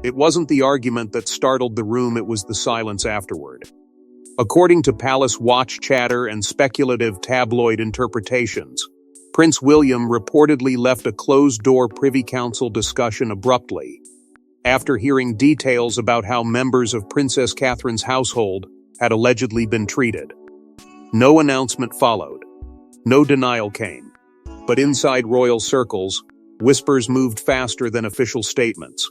It wasn't the argument that startled the room, it was the silence afterward. According to palace watch chatter and speculative tabloid interpretations, Prince William reportedly left a closed-door Privy Council discussion abruptly, after hearing details about how members of Princess Catherine's household had allegedly been treated. No announcement followed. No denial came. But inside royal circles, whispers moved faster than official statements.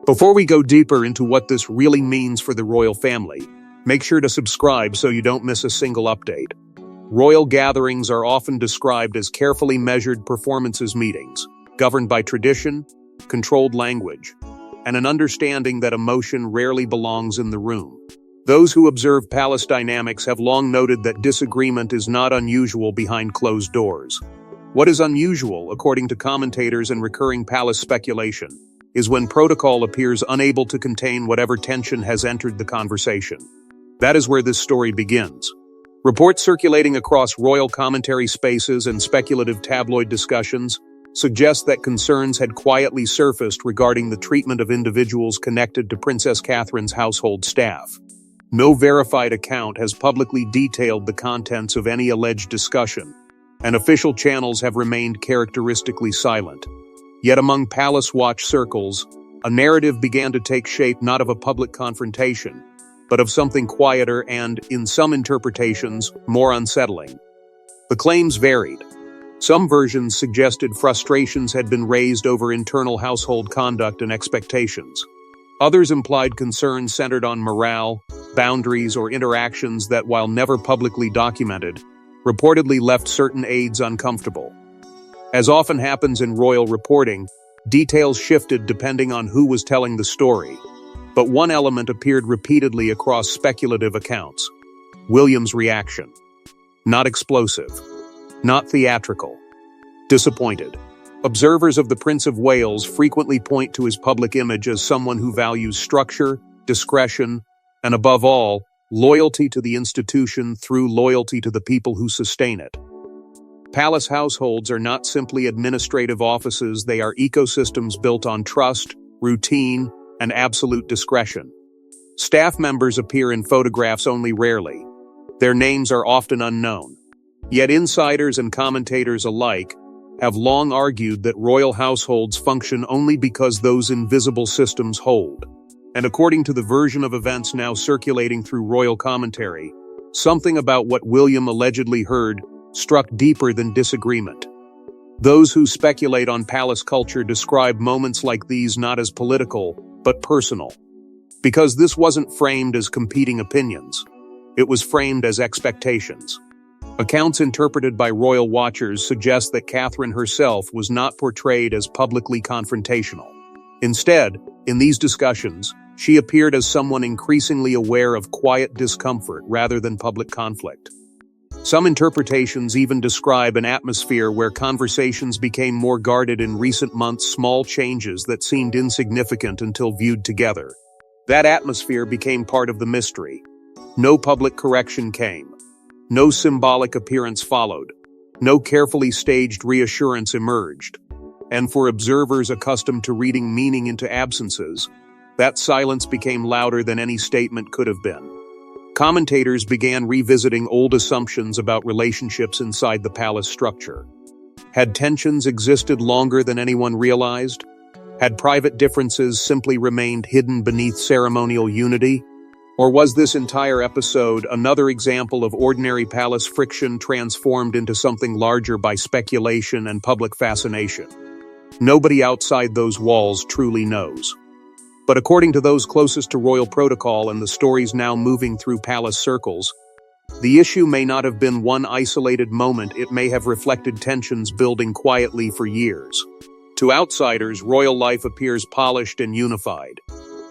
Before we go deeper into what this really means for the royal family, make sure to subscribe so you don't miss a single update. Royal gatherings are often described as carefully measured performances meetings, governed by tradition, controlled language, and an understanding that emotion rarely belongs in the room. Those who observe palace dynamics have long noted that disagreement is not unusual behind closed doors. What is unusual, according to commentators and recurring palace speculation, is when protocol appears unable to contain whatever tension has entered the conversation. That is where this story begins. Reports circulating across royal commentary spaces and speculative tabloid discussions suggest that concerns had quietly surfaced regarding the treatment of individuals connected to Princess Catherine's household staff. No verified account has publicly detailed the contents of any alleged discussion, and official channels have remained characteristically silent. Yet among palace watch circles, a narrative began to take shape not of a public confrontation, but of something quieter and, in some interpretations, more unsettling. The claims varied. Some versions suggested frustrations had been raised over internal household conduct and expectations. Others implied concerns centered on morale, boundaries, or interactions that, while never publicly documented, reportedly left certain aides uncomfortable. As often happens in royal reporting, details shifted depending on who was telling the story, but one element appeared repeatedly across speculative accounts: William's reaction. Not explosive. Not theatrical. Disappointed. Observers of the Prince of Wales frequently point to his public image as someone who values structure, discretion, and above all, loyalty to the institution through loyalty to the people who sustain it. Palace households are not simply administrative offices, they are ecosystems built on trust, routine, and absolute discretion. Staff members appear in photographs only rarely. Their names are often unknown. Yet insiders and commentators alike have long argued that royal households function only because those invisible systems hold. And according to the version of events now circulating through royal commentary, something about what William allegedly heard struck deeper than disagreement. Those who speculate on palace culture describe moments like these not as political, but personal. Because this wasn't framed as competing opinions. It was framed as expectations. Accounts interpreted by royal watchers suggest that Catherine herself was not portrayed as publicly confrontational. Instead, in these discussions, she appeared as someone increasingly aware of quiet discomfort rather than public conflict. Some interpretations even describe an atmosphere where conversations became more guarded in recent months, small changes that seemed insignificant until viewed together. That atmosphere became part of the mystery. No public correction came. No symbolic appearance followed. No carefully staged reassurance emerged. And for observers accustomed to reading meaning into absences, that silence became louder than any statement could have been. Commentators began revisiting old assumptions about relationships inside the palace structure. Had tensions existed longer than anyone realized? Had private differences simply remained hidden beneath ceremonial unity? Or was this entire episode another example of ordinary palace friction transformed into something larger by speculation and public fascination? Nobody outside those walls truly knows. But according to those closest to royal protocol and the stories now moving through palace circles, the issue may not have been one isolated moment, it may have reflected tensions building quietly for years. To outsiders, royal life appears polished and unified.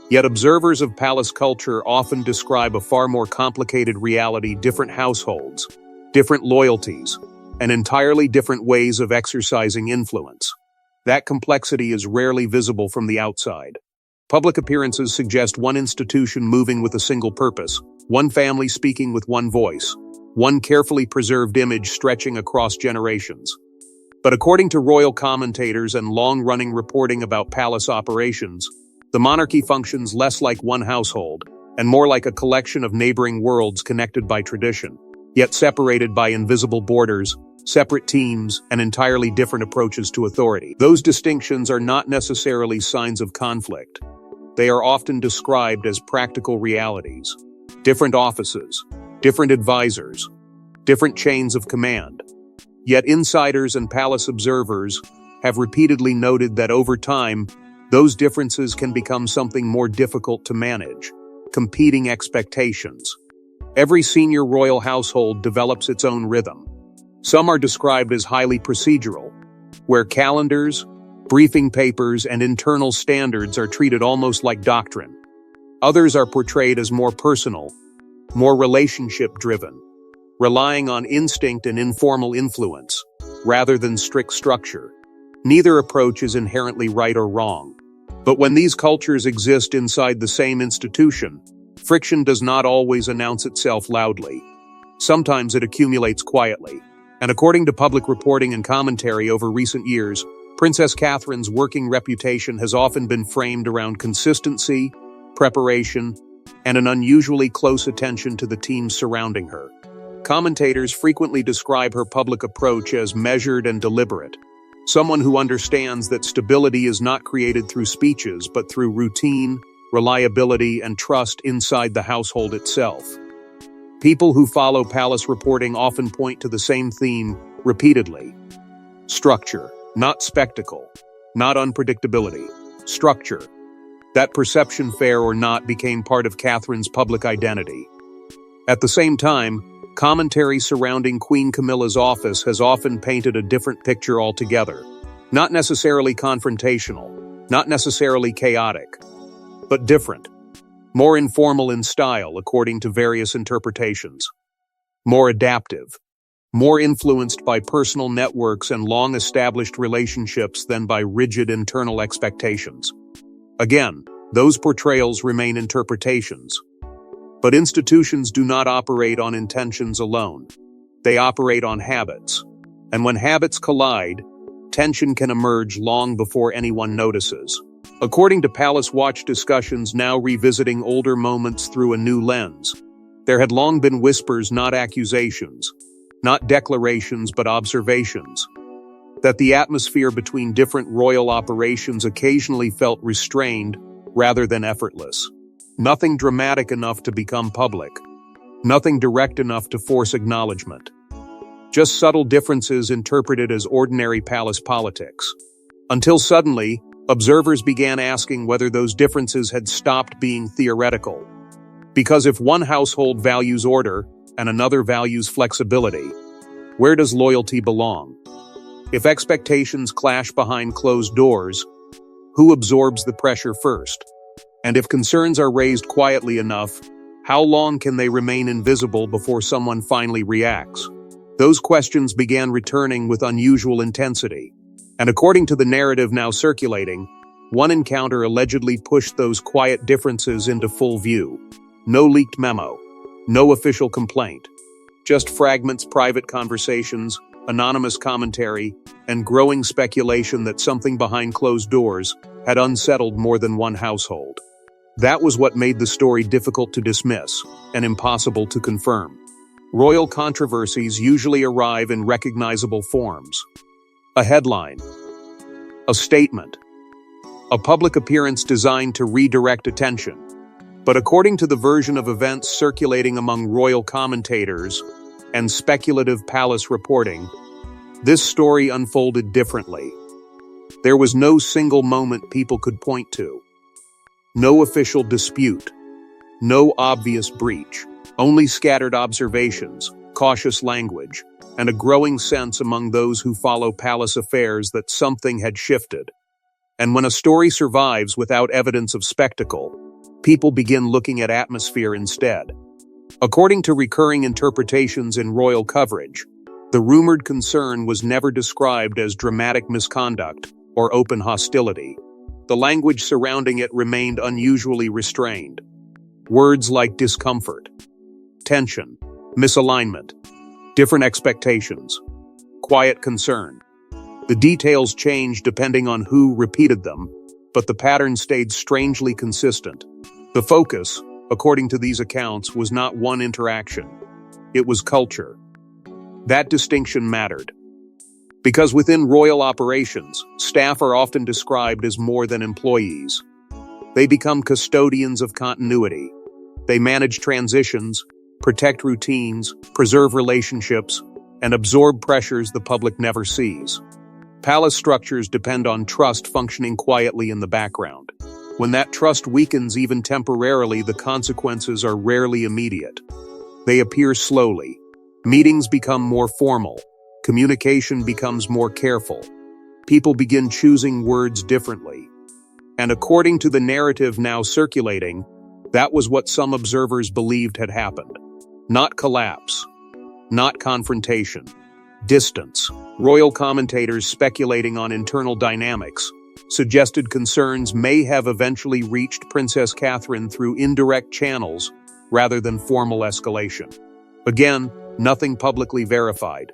Yet observers of palace culture often describe a far more complicated reality: different households, different loyalties, and entirely different ways of exercising influence. That complexity is rarely visible from the outside. Public appearances suggest one institution moving with a single purpose, one family speaking with one voice, one carefully preserved image stretching across generations. But according to royal commentators and long-running reporting about palace operations, The monarchy functions less like one household, and more like a collection of neighboring worlds connected by tradition, yet separated by invisible borders, separate teams, and entirely different approaches to authority. Those distinctions are not necessarily signs of conflict. They are often described as practical realities. Different offices, different advisors, different chains of command. Yet insiders and palace observers have repeatedly noted that over time, those differences can become something more difficult to manage: competing expectations. Every senior royal household develops its own rhythm. Some are described as highly procedural, where calendars, briefing papers, and internal standards are treated almost like doctrine. Others are portrayed as more personal, more relationship-driven, relying on instinct and informal influence, rather than strict structure. Neither approach is inherently right or wrong. But when these cultures exist inside the same institution, friction does not always announce itself loudly. Sometimes it accumulates quietly. And according to public reporting and commentary over recent years, Princess Catherine's working reputation has often been framed around consistency, preparation, and an unusually close attention to the teams surrounding her. Commentators frequently describe her public approach as measured and deliberate, someone who understands that stability is not created through speeches but through routine, reliability, and trust inside the household itself. People who follow palace reporting often point to the same theme repeatedly: structure, not spectacle, not unpredictability, structure. That perception, fair or not, became part of Catherine's public identity. At the same time, commentary surrounding Queen Camilla's office has often painted a different picture altogether. Not necessarily confrontational, not necessarily chaotic, but different. More informal in style, according to various interpretations. More adaptive. More influenced by personal networks and long-established relationships than by rigid internal expectations. Again, those portrayals remain interpretations. But institutions do not operate on intentions alone. They operate on habits. And when habits collide, tension can emerge long before anyone notices. According to Palace Watch discussions now revisiting older moments through a new lens, there had long been whispers, not accusations, not declarations but observations, that the atmosphere between different royal operations occasionally felt restrained rather than effortless. Nothing dramatic enough to become public. Nothing direct enough to force acknowledgement. Just subtle differences interpreted as ordinary palace politics. Until suddenly, observers began asking whether those differences had stopped being theoretical. Because if one household values order and another values flexibility, where does loyalty belong? If expectations clash behind closed doors, who absorbs the pressure first? And if concerns are raised quietly enough, how long can they remain invisible before someone finally reacts? Those questions began returning with unusual intensity. And according to the narrative now circulating, one encounter allegedly pushed those quiet differences into full view. No leaked memo, no official complaint, just fragments, private conversations, anonymous commentary, and growing speculation that something behind closed doors had unsettled more than one household. That was what made the story difficult to dismiss and impossible to confirm. Royal controversies usually arrive in recognizable forms. A headline, a statement, a public appearance designed to redirect attention. But according to the version of events circulating among royal commentators and speculative palace reporting, this story unfolded differently. There was no single moment people could point to. No official dispute. No obvious breach. Only scattered observations, cautious language, and a growing sense among those who follow palace affairs that something had shifted. And when a story survives without evidence of spectacle, people begin looking at atmosphere instead. According to recurring interpretations in royal coverage, the rumored concern was never described as dramatic misconduct or open hostility. The language surrounding it remained unusually restrained. Words like discomfort, tension, misalignment, different expectations, quiet concern. The details changed depending on who repeated them, but the pattern stayed strangely consistent. The focus, according to these accounts, was not one interaction. It was culture. That distinction mattered. Because within royal operations, staff are often described as more than employees. They become custodians of continuity. They manage transitions, protect routines, preserve relationships, and absorb pressures the public never sees. Palace structures depend on trust functioning quietly in the background. When that trust weakens even temporarily, the consequences are rarely immediate. They appear slowly. Meetings become more formal. Communication becomes more careful. People begin choosing words differently. And according to the narrative now circulating, that was what some observers believed had happened. Not collapse. Not confrontation. Distance. Royal commentators speculating on internal dynamics suggested concerns may have eventually reached Princess Catherine through indirect channels rather than formal escalation. Again, nothing publicly verified.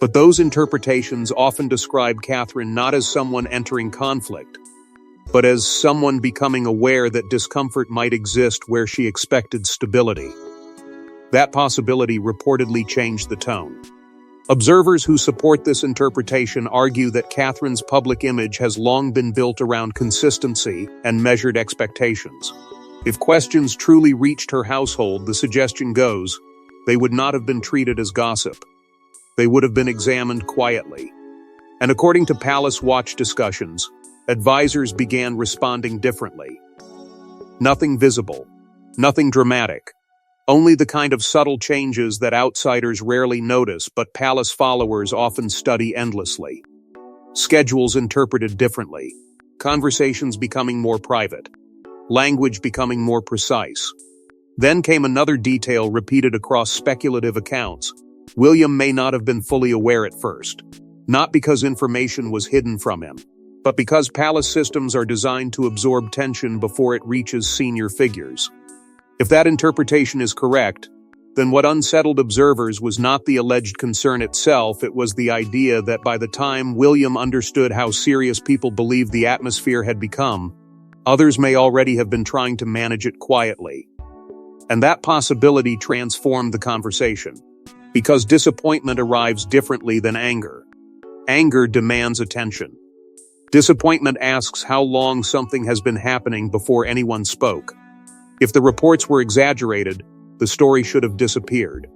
But those interpretations often describe Catherine not as someone entering conflict, but as someone becoming aware that discomfort might exist where she expected stability. That possibility reportedly changed the tone. Observers who support this interpretation argue that Catherine's public image has long been built around consistency and measured expectations. If questions truly reached her household, the suggestion goes, they would not have been treated as gossip. They would have been examined quietly. And according to Palace Watch discussions, advisors began responding differently. Nothing visible, nothing dramatic. Only the kind of subtle changes that outsiders rarely notice, but palace followers often study endlessly. Schedules interpreted differently. Conversations becoming more private. Language becoming more precise. Then came another detail repeated across speculative accounts. William may not have been fully aware at first. Not because information was hidden from him, but because palace systems are designed to absorb tension before it reaches senior figures. If that interpretation is correct, then what unsettled observers was not the alleged concern itself, it was the idea that by the time William understood how serious people believed the atmosphere had become, others may already have been trying to manage it quietly. And that possibility transformed the conversation. Because disappointment arrives differently than anger. Anger demands attention. Disappointment asks how long something has been happening before anyone spoke. If the reports were exaggerated, the story should have disappeared.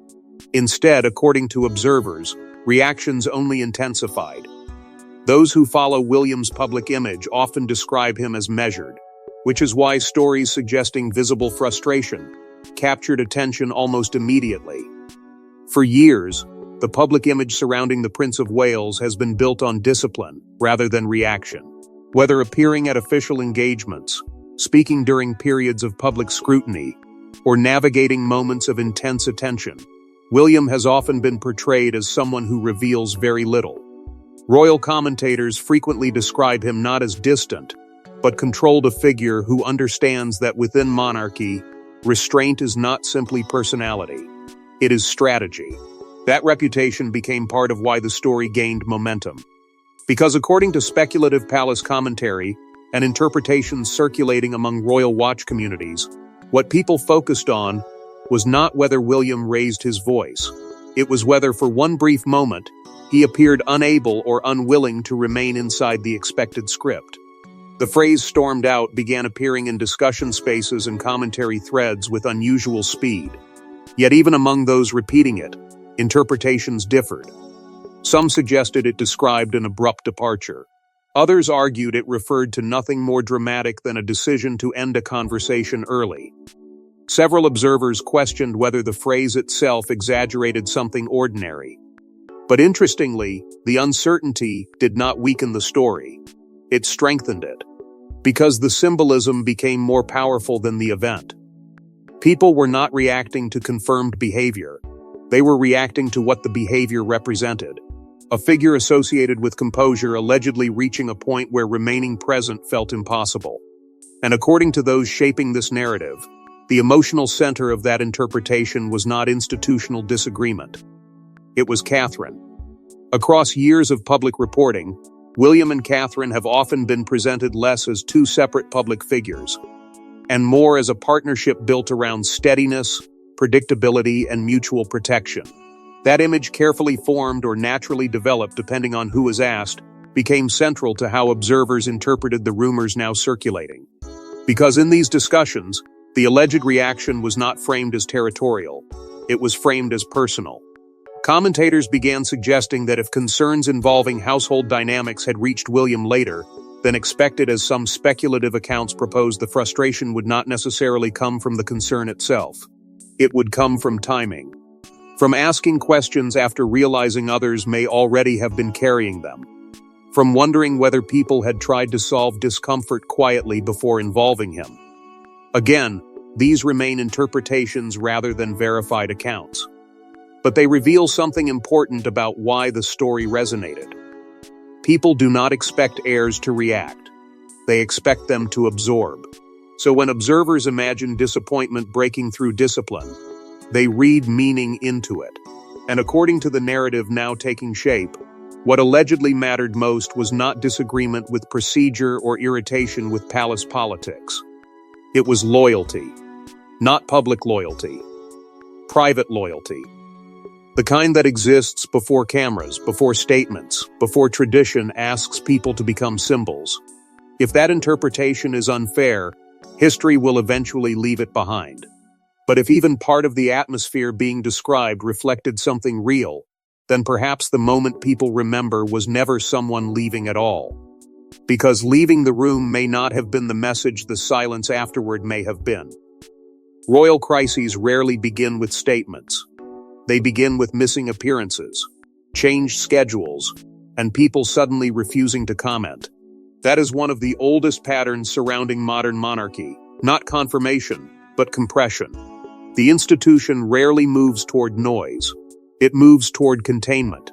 Instead, according to observers, reactions only intensified. Those who follow William's public image often describe him as measured, which is why stories suggesting visible frustration captured attention almost immediately. For years, the public image surrounding the Prince of Wales has been built on discipline rather than reaction. Whether appearing at official engagements, speaking during periods of public scrutiny, or navigating moments of intense attention, William has often been portrayed as someone who reveals very little. Royal commentators frequently describe him not as distant, but controlled, a figure who understands that within monarchy, restraint is not simply personality, it is strategy. That reputation became part of why the story gained momentum. Because according to speculative palace commentary and interpretations circulating among royal watch communities, what people focused on was not whether William raised his voice. It was whether, for one brief moment, he appeared unable or unwilling to remain inside the expected script. The phrase "stormed out" began appearing in discussion spaces and commentary threads with unusual speed. Yet even among those repeating it, interpretations differed. Some suggested it described an abrupt departure. Others argued it referred to nothing more dramatic than a decision to end a conversation early. Several observers questioned whether the phrase itself exaggerated something ordinary. But interestingly, the uncertainty did not weaken the story. It strengthened it. Because the symbolism became more powerful than the event. People were not reacting to confirmed behavior. They were reacting to what the behavior represented. A figure associated with composure allegedly reaching a point where remaining present felt impossible. And according to those shaping this narrative, the emotional center of that interpretation was not institutional disagreement. It was Catherine. Across years of public reporting, William and Catherine have often been presented less as two separate public figures, and more as a partnership built around steadiness, predictability, and mutual protection. That image, carefully formed or naturally developed depending on who was asked, became central to how observers interpreted the rumors now circulating. Because in these discussions, the alleged reaction was not framed as territorial, it was framed as personal. Commentators began suggesting that if concerns involving household dynamics had reached William later than expected, as some speculative accounts proposed, the frustration would not necessarily come from the concern itself. It would come from timing. From asking questions after realizing others may already have been carrying them. From wondering whether people had tried to solve discomfort quietly before involving him. Again, these remain interpretations rather than verified accounts. But they reveal something important about why the story resonated. People do not expect heirs to react. They expect them to absorb. So when observers imagine disappointment breaking through discipline, they read meaning into it. And according to the narrative now taking shape, what allegedly mattered most was not disagreement with procedure or irritation with palace politics. It was loyalty. Not public loyalty. Private loyalty. The kind that exists before cameras, before statements, before tradition asks people to become symbols. If that interpretation is unfair, history will eventually leave it behind. But if even part of the atmosphere being described reflected something real, then perhaps the moment people remember was never someone leaving at all. Because leaving the room may not have been the message the silence afterward may have been. Royal crises rarely begin with statements. They begin with missing appearances, changed schedules, and people suddenly refusing to comment. That is one of the oldest patterns surrounding modern monarchy, not confirmation, but compression. The institution rarely moves toward noise. It moves toward containment.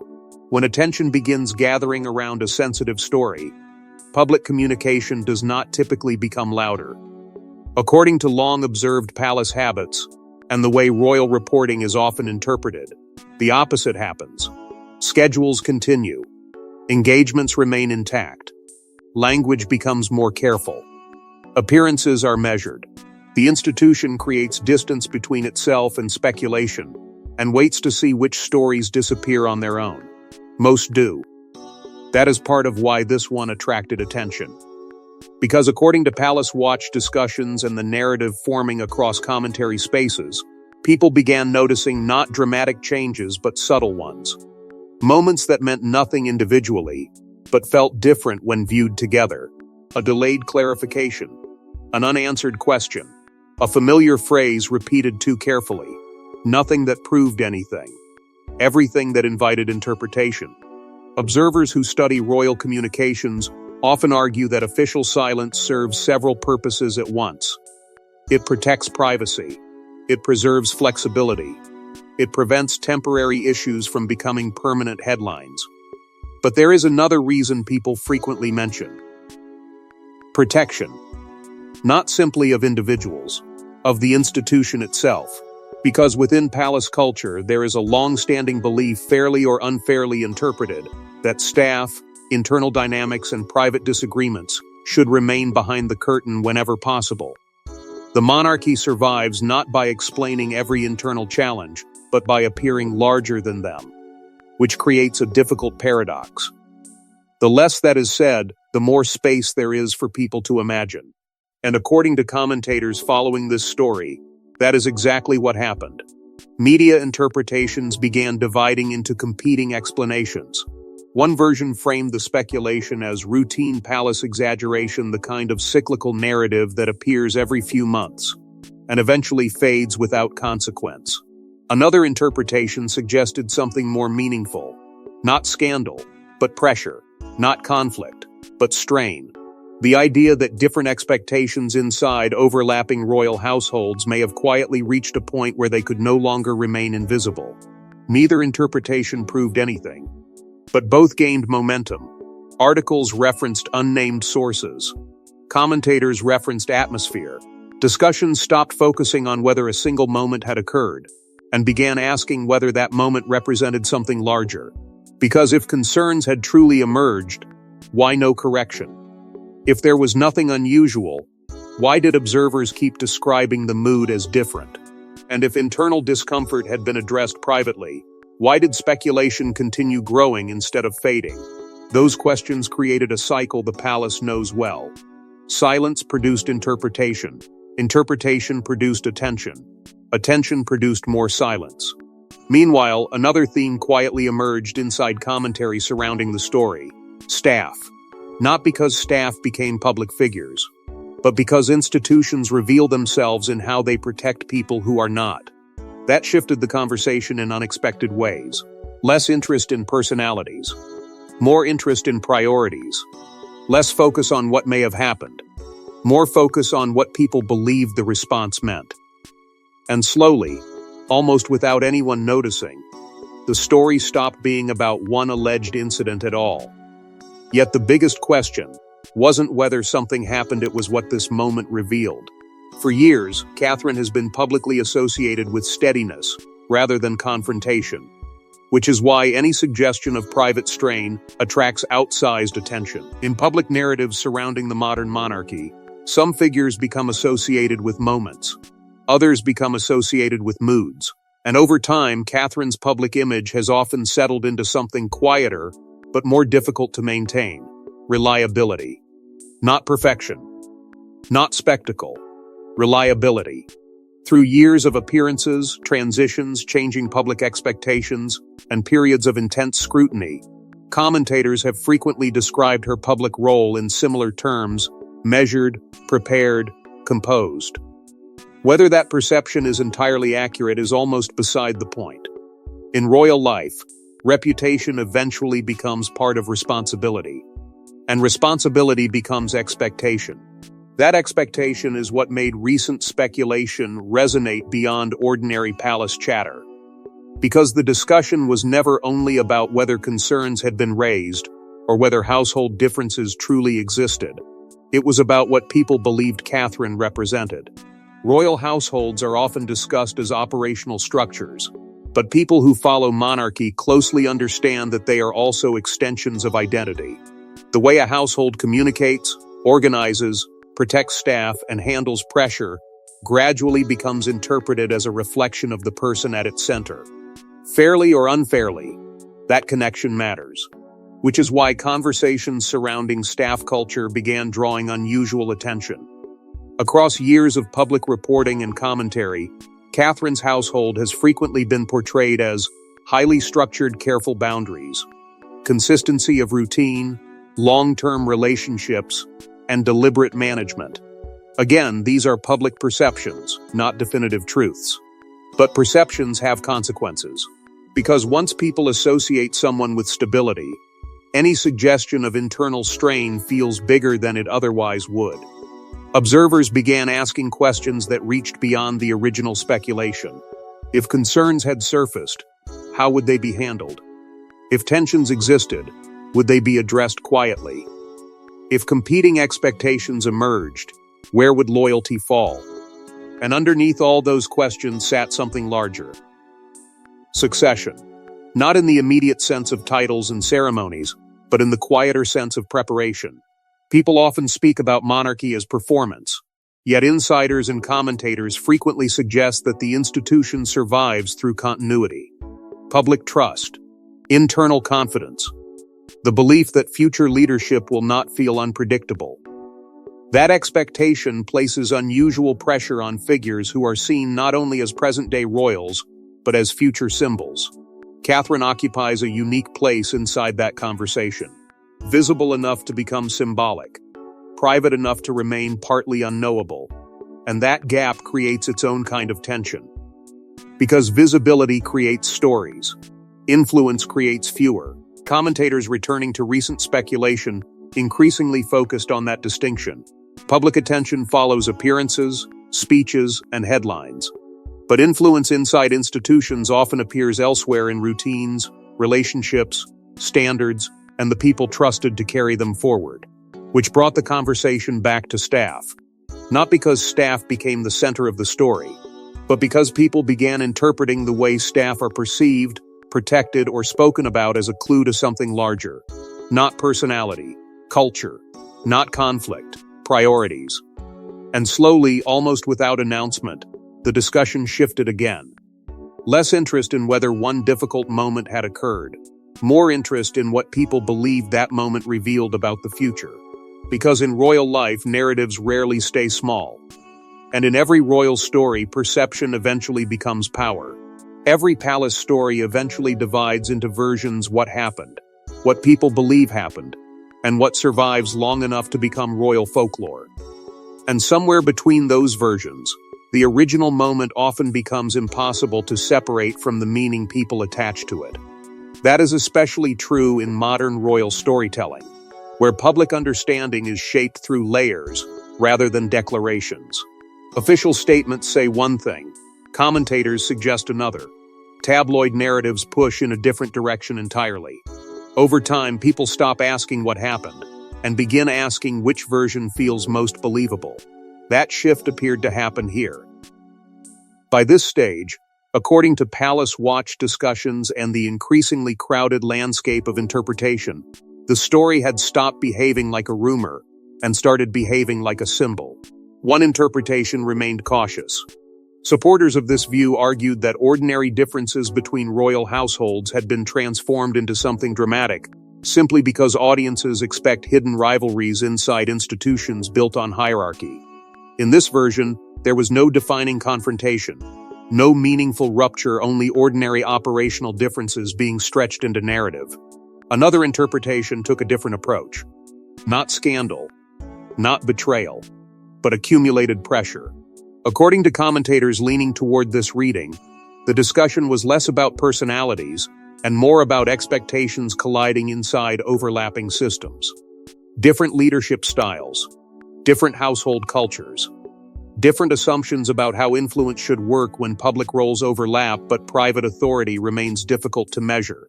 When attention begins gathering around a sensitive story, public communication does not typically become louder. According to long-observed palace habits, and the way royal reporting is often interpreted, the opposite happens. Schedules continue. Engagements remain intact. Language becomes more careful. Appearances are measured. The institution creates distance between itself and speculation, and waits to see which stories disappear on their own. Most do. That is part of why this one attracted attention. Because according to Palace Watch discussions and the narrative forming across commentary spaces, people began noticing not dramatic changes but subtle ones. Moments that meant nothing individually, but felt different when viewed together. A delayed clarification, an unanswered question, a familiar phrase repeated too carefully. Nothing that proved anything. Everything that invited interpretation. Observers who study royal communications often argue that official silence serves several purposes at once. It protects privacy. It preserves flexibility. It prevents temporary issues from becoming permanent headlines. But there is another reason people frequently mention. Protection. Not simply of individuals, of the institution itself. Because within palace culture, there is a long-standing belief, fairly or unfairly interpreted, that staff, internal dynamics, and private disagreements should remain behind the curtain whenever possible. The monarchy survives not by explaining every internal challenge, but by appearing larger than them, which creates a difficult paradox. The less that is said, the more space there is for people to imagine. And according to commentators following this story, that is exactly what happened. Media interpretations began dividing into competing explanations. One version framed the speculation as routine palace exaggeration, the kind of cyclical narrative that appears every few months and eventually fades without consequence. Another interpretation suggested something more meaningful. Not scandal, but pressure. Not conflict, but strain. The idea that different expectations inside overlapping royal households may have quietly reached a point where they could no longer remain invisible. Neither interpretation proved anything, but both gained momentum. Articles referenced unnamed sources. Commentators referenced atmosphere. Discussions stopped focusing on whether a single moment had occurred and began asking whether that moment represented something larger. Because if concerns had truly emerged, Why no correction? If there was nothing unusual, why did observers keep describing the mood as different? And if internal discomfort had been addressed privately, why did speculation continue growing instead of fading? Those questions created a cycle the palace knows well. Silence produced interpretation. Interpretation produced attention. Attention produced more silence. Meanwhile, another theme quietly emerged inside commentary surrounding the story: staff. Not because staff became public figures, but because institutions reveal themselves in how they protect people who are not. That shifted the conversation in unexpected ways. Less interest in personalities. More interest in priorities. Less focus on what may have happened. More focus on what people believed the response meant. And slowly, almost without anyone noticing, the story stopped being about one alleged incident at all. Yet the biggest question wasn't whether something happened, it was what this moment revealed. For years, Catherine has been publicly associated with steadiness rather than confrontation, which is why any suggestion of private strain attracts outsized attention. In public narratives surrounding the modern monarchy, some figures become associated with moments, others become associated with moods, and over time, Catherine's public image has often settled into something quieter but more difficult to maintain: reliability. Not perfection. Not spectacle. Reliability. Through years of appearances, transitions, changing public expectations, and periods of intense scrutiny, commentators have frequently described her public role in similar terms: measured, prepared, composed. Whether that perception is entirely accurate is almost beside the point. In royal life, reputation eventually becomes part of responsibility, and responsibility becomes expectation. That expectation is what made recent speculation resonate beyond ordinary palace chatter. Because the discussion was never only about whether concerns had been raised or whether household differences truly existed. It was about what people believed Catherine represented. Royal households are often discussed as operational structures, but people who follow monarchy closely understand that they are also extensions of identity. The way a household communicates, organizes, protects staff, and handles pressure gradually becomes interpreted as a reflection of the person at its center. Fairly or unfairly, that connection matters, which is why conversations surrounding staff culture began drawing unusual attention. Across years of public reporting and commentary, Catherine's household has frequently been portrayed as highly structured, careful boundaries, consistency of routine, long-term relationships, and deliberate management. Again, these are public perceptions, not definitive truths. But perceptions have consequences. Because once people associate someone with stability, any suggestion of internal strain feels bigger than it otherwise would. Observers began asking questions that reached beyond the original speculation. If concerns had surfaced, how would they be handled? If tensions existed, would they be addressed quietly? If competing expectations emerged, where would loyalty fall? And underneath all those questions sat something larger. Succession. Not in the immediate sense of titles and ceremonies, but in the quieter sense of preparation. People often speak about monarchy as performance, yet insiders and commentators frequently suggest that the institution survives through continuity. Public trust. Internal confidence. The belief that future leadership will not feel unpredictable. That expectation places unusual pressure on figures who are seen not only as present-day royals, but as future symbols. Catherine occupies a unique place inside that conversation. Visible enough to become symbolic, private enough to remain partly unknowable, and that gap creates its own kind of tension. Because visibility creates stories, influence creates fewer. Commentators returning to recent speculation increasingly focused on that distinction. Public attention follows appearances, speeches, and headlines. But influence inside institutions often appears elsewhere in routines, relationships, standards, and the people trusted to carry them forward, which brought the conversation back to staff. Not because staff became the center of the story, but because people began interpreting the way staff are perceived, protected, or spoken about as a clue to something larger. Not personality, culture, not conflict, priorities. And slowly, almost without announcement, the discussion shifted again. Less interest in whether one difficult moment had occurred, more interest in what people believed that moment revealed about the future. Because in royal life, narratives rarely stay small. And in every royal story, perception eventually becomes power. Every palace story eventually divides into versions: what happened, what people believe happened, and what survives long enough to become royal folklore. And somewhere between those versions, the original moment often becomes impossible to separate from the meaning people attach to it. That is especially true in modern royal storytelling, where public understanding is shaped through layers rather than declarations. Official statements say one thing, commentators suggest another. Tabloid narratives push in a different direction entirely. Over time, people stop asking what happened and begin asking which version feels most believable. That shift appeared to happen here. By this stage, according to Palace Watch discussions and the increasingly crowded landscape of interpretation, the story had stopped behaving like a rumor and started behaving like a symbol. One interpretation remained cautious. Supporters of this view argued that ordinary differences between royal households had been transformed into something dramatic, simply because audiences expect hidden rivalries inside institutions built on hierarchy. In this version, there was no defining confrontation, no meaningful rupture, only ordinary operational differences being stretched into narrative. Another interpretation took a different approach. Not scandal, not betrayal, but accumulated pressure. According to commentators leaning toward this reading, the discussion was less about personalities and more about expectations colliding inside overlapping systems. Different leadership styles, different household cultures, different assumptions about how influence should work when public roles overlap but private authority remains difficult to measure.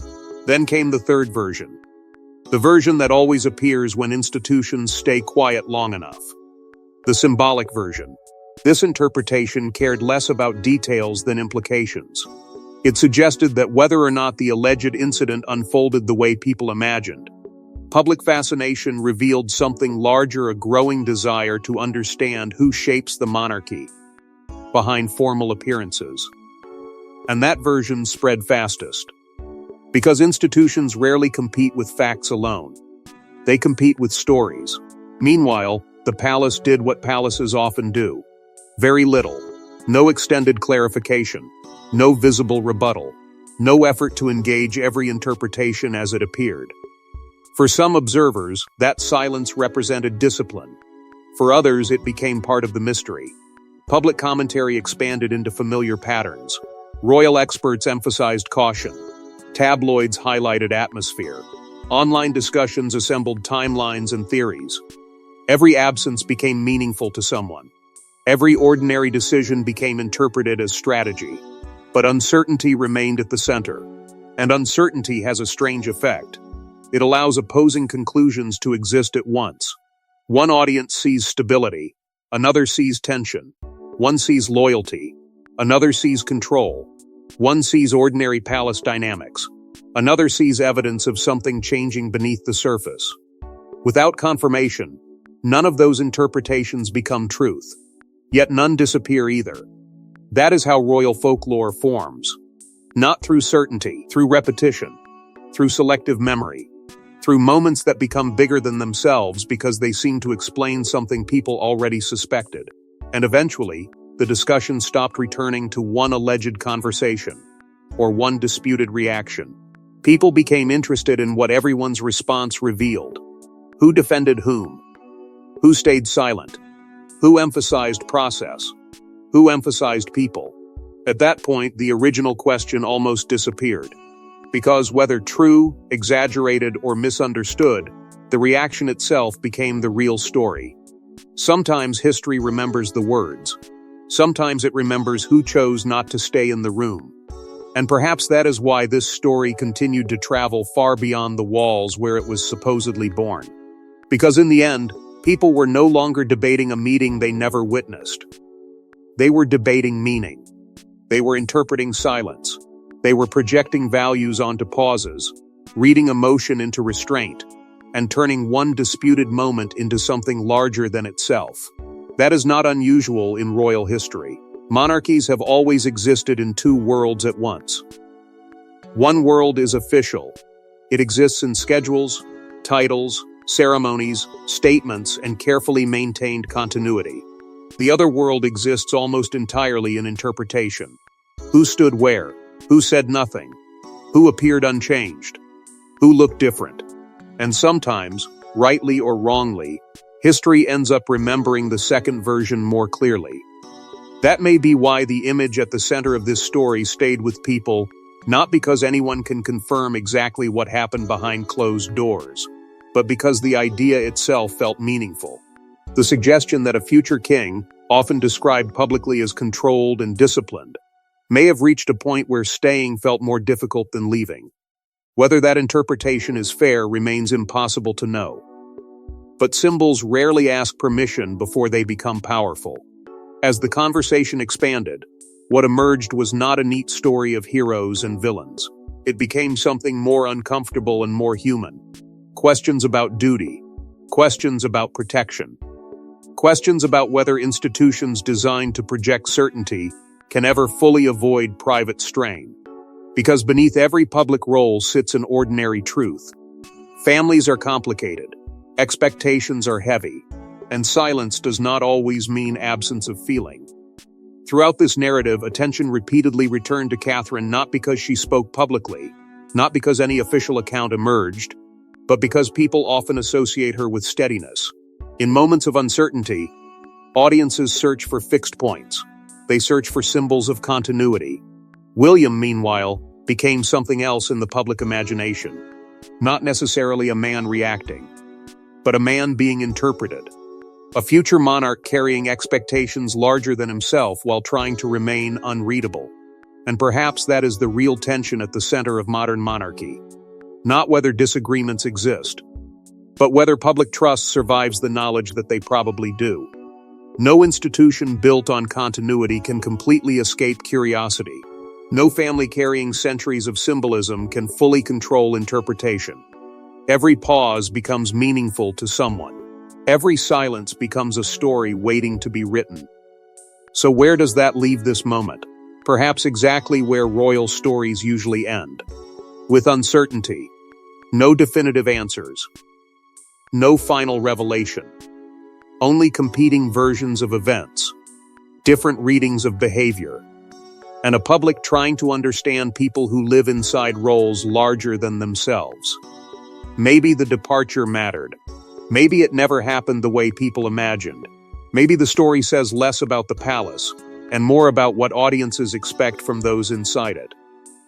Then came the third version. The version that always appears when institutions stay quiet long enough. The symbolic version. This interpretation cared less about details than implications. It suggested that whether or not the alleged incident unfolded the way people imagined, public fascination revealed something larger: a growing desire to understand who shapes the monarchy behind formal appearances. And that version spread fastest. Because institutions rarely compete with facts alone. They compete with stories. Meanwhile, the palace did what palaces often do. Very little. No extended clarification. No visible rebuttal. No effort to engage every interpretation as it appeared. For some observers, that silence represented discipline. For others, it became part of the mystery. Public commentary expanded into familiar patterns. Royal experts emphasized caution. Tabloids highlighted atmosphere. Online discussions assembled timelines and theories. Every absence became meaningful to someone. Every ordinary decision became interpreted as strategy. But uncertainty remained at the center. And uncertainty has a strange effect. It allows opposing conclusions to exist at once. One audience sees stability, another sees tension. One sees loyalty, another sees control. One sees ordinary palace dynamics, another sees evidence of something changing beneath the surface. Without confirmation, none of those interpretations become truth. Yet none disappear either. That is how royal folklore forms. Not through certainty, through repetition, through selective memory, through moments that become bigger than themselves because they seem to explain something people already suspected. And eventually, the discussion stopped returning to one alleged conversation or one disputed reaction. People became interested in what everyone's response revealed. Who defended whom? Who stayed silent? Who emphasized process? Who emphasized people? At that point, the original question almost disappeared. Because whether true, exaggerated, or misunderstood, the reaction itself became the real story. Sometimes history remembers the words. Sometimes it remembers who chose not to stay in the room. And perhaps that is why this story continued to travel far beyond the walls where it was supposedly born. Because in the end, people were no longer debating a meeting they never witnessed. They were debating meaning. They were interpreting silence. They were projecting values onto pauses, reading emotion into restraint, and turning one disputed moment into something larger than itself. That is not unusual in royal history. Monarchies have always existed in two worlds at once. One world is official. It exists in schedules, titles, ceremonies, statements, and carefully maintained continuity. The other world exists almost entirely in interpretation. Who stood where? Who said nothing? Who appeared unchanged? Who looked different? And sometimes, rightly or wrongly, history ends up remembering the second version more clearly. That may be why the image at the center of this story stayed with people, not because anyone can confirm exactly what happened behind closed doors, but because the idea itself felt meaningful. The suggestion that a future king, often described publicly as controlled and disciplined, may have reached a point where staying felt more difficult than leaving. Whether that interpretation is fair remains impossible to know. But symbols rarely ask permission before they become powerful. As the conversation expanded, what emerged was not a neat story of heroes and villains. It became something more uncomfortable and more human. Questions about duty, questions about protection, questions about whether institutions designed to project certainty can ever fully avoid private strain. Because beneath every public role sits an ordinary truth. Families are complicated, expectations are heavy, and silence does not always mean absence of feeling. Throughout this narrative, attention repeatedly returned to Catherine not because she spoke publicly, not because any official account emerged, but because people often associate her with steadiness. In moments of uncertainty, audiences search for fixed points. They search for symbols of continuity. William, meanwhile, became something else in the public imagination. Not necessarily a man reacting, but a man being interpreted. A future monarch carrying expectations larger than himself while trying to remain unreadable. And perhaps that is the real tension at the center of modern monarchy. Not whether disagreements exist, but whether public trust survives the knowledge that they probably do. No institution built on continuity can completely escape curiosity. No family carrying centuries of symbolism can fully control interpretation. Every pause becomes meaningful to someone. Every silence becomes a story waiting to be written. So where does that leave this moment? Perhaps exactly where royal stories usually end. With uncertainty. No definitive answers. No final revelation. Only competing versions of events. Different readings of behavior. And a public trying to understand people who live inside roles larger than themselves. Maybe the departure mattered. Maybe it never happened the way people imagined. Maybe the story says less about the palace and more about what audiences expect from those inside it.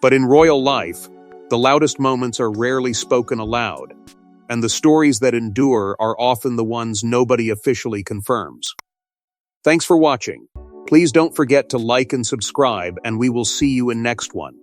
But in royal life, the loudest moments are rarely spoken aloud, and the stories that endure are often the ones nobody officially confirms. Thanks for watching. Please don't forget to like and subscribe, and we will see you in next one.